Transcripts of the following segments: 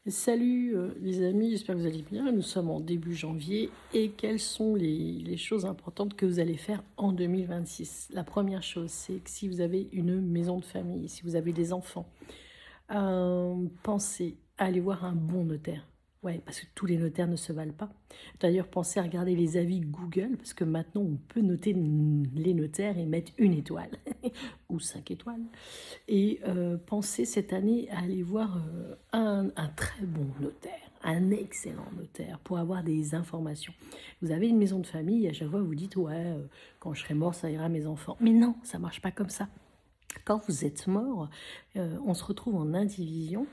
Salut les amis, j'espère que vous allez bien. Nous sommes en début janvier et quelles sont les choses importantes que vous allez faire en 2026? La première chose, c'est que si vous avez une maison de famille, si vous avez des enfants, pensez à aller voir un bon notaire. Ouais, parce que tous les notaires ne se valent pas. D'ailleurs, pensez à regarder les avis Google, parce que maintenant, on peut noter les notaires et mettre une étoile ou 5 étoiles. Et pensez cette année à aller voir un très bon notaire, un excellent notaire, pour avoir des informations. Vous avez une maison de famille, à chaque fois vous dites, ouais, quand je serai mort, ça ira à mes enfants. Mais non, ça marche pas comme ça. Quand vous êtes mort, on se retrouve en indivision.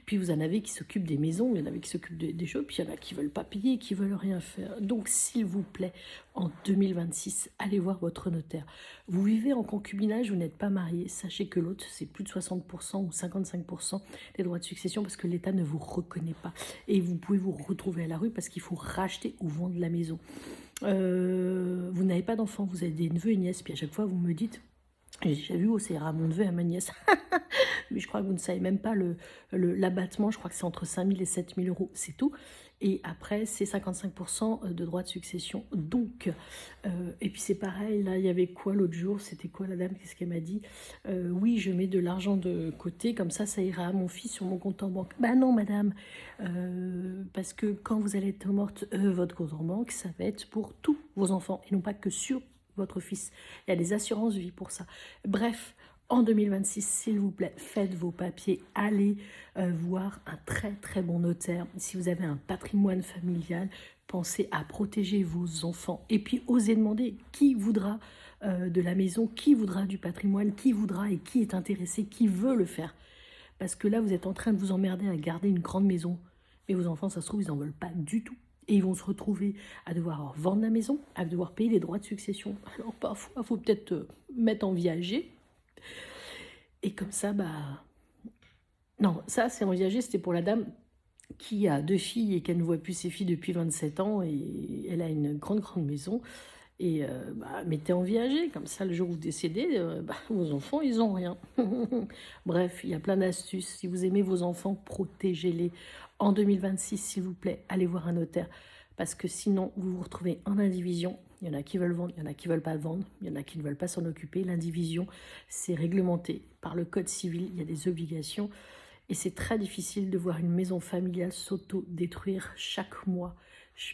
Puis vous en avez qui s'occupent des maisons, il y en avait qui s'occupent des choses, puis il y en a qui veulent pas payer, qui veulent rien faire. Donc s'il vous plaît, en 2026, allez voir votre notaire. Vous vivez en concubinage, vous n'êtes pas marié, sachez que l'autre, c'est plus de 60% ou 55% des droits de succession parce que l'État ne vous reconnaît pas. Et vous pouvez vous retrouver à la rue parce qu'il faut racheter ou vendre la maison. Vous n'avez pas d'enfants, vous avez des neveux et nièces, puis à chaque fois vous me dites, j'ai déjà vu, ça ira à mon neveu et à ma nièce. Mais je crois que vous ne savez même pas l'abattement. Je crois que c'est entre 5 000 et 7 000 euros, c'est tout. Et après, c'est 55% de droits de succession. Donc, et puis c'est pareil, là, il y avait quoi l'autre jour? C'était quoi la dame? Qu'est-ce qu'elle m'a dit? Oui, je mets de l'argent de côté, comme ça ira à mon fils sur mon compte en banque. Bah non, madame, parce que quand vous allez être morte, votre compte en banque, ça va être pour tous vos enfants, et non pas que sur votre fils. Il y a des assurances vie pour ça. Bref, en 2026, s'il vous plaît, faites vos papiers, allez voir un très très bon notaire. Si vous avez un patrimoine familial, pensez à protéger vos enfants. Et puis, osez demander qui voudra de la maison, qui voudra du patrimoine, qui voudra et qui est intéressé, qui veut le faire. Parce que là, vous êtes en train de vous emmerder à garder une grande maison. Mais vos enfants, ça se trouve, ils n'en veulent pas du tout. Et ils vont se retrouver à devoir vendre la maison, à devoir payer les droits de succession. Alors parfois, il faut peut-être mettre en viager. Et comme ça, bah... Non, ça, c'est en viager, c'était pour la dame qui a 2 filles et qu'elle ne voit plus ses filles depuis 27 ans. Et elle a une grande, grande maison. Et mettez en viager, comme ça, le jour où vous décédez, vos enfants, ils n'ont rien. Bref, il y a plein d'astuces. Si vous aimez vos enfants, protégez-les. En 2026, s'il vous plaît, allez voir un notaire. Parce que sinon, vous vous retrouvez en indivision. Il y en a qui veulent vendre, il y en a qui ne veulent pas vendre, il y en a qui ne veulent pas s'en occuper. L'indivision, c'est réglementé par le code civil, il y a des obligations. Et c'est très difficile de voir une maison familiale s'auto-détruire chaque mois.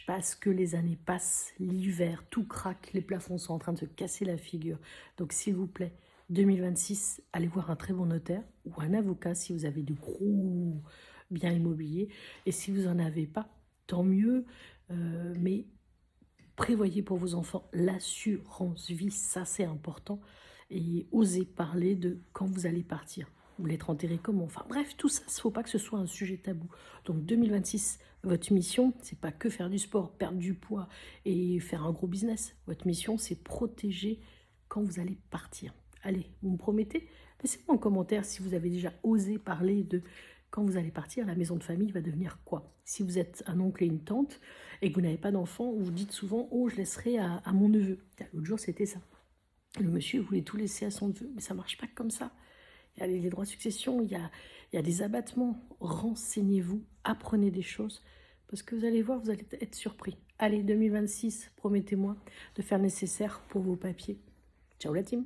Parce que les années passent, l'hiver, tout craque, les plafonds sont en train de se casser la figure. Donc s'il vous plaît, 2026, allez voir un très bon notaire ou un avocat si vous avez de gros biens immobiliers. Et si vous n'en avez pas, tant mieux. Mais prévoyez pour vos enfants l'assurance vie, ça c'est important. Et osez parler de quand vous allez partir. Vous voulez être enterré comment? Enfin bref, tout ça, il ne faut pas que ce soit un sujet tabou. Donc 2026, votre mission, c'est pas que faire du sport, perdre du poids et faire un gros business. Votre mission, c'est protéger quand vous allez partir. Allez, vous me promettez? Laissez-moi en commentaire si vous avez déjà osé parler de quand vous allez partir, la maison de famille va devenir quoi? Si vous êtes un oncle et une tante et que vous n'avez pas d'enfant, vous dites souvent « Oh, je laisserai à mon neveu ». L'autre jour, c'était ça. Le monsieur voulait tout laisser à son neveu, mais ça ne marche pas comme ça. Il y a les droits de succession, il y a des abattements. Renseignez-vous, apprenez des choses, parce que vous allez voir, vous allez être surpris. Allez, 2026, promettez-moi de faire le nécessaire pour vos papiers. Ciao la team!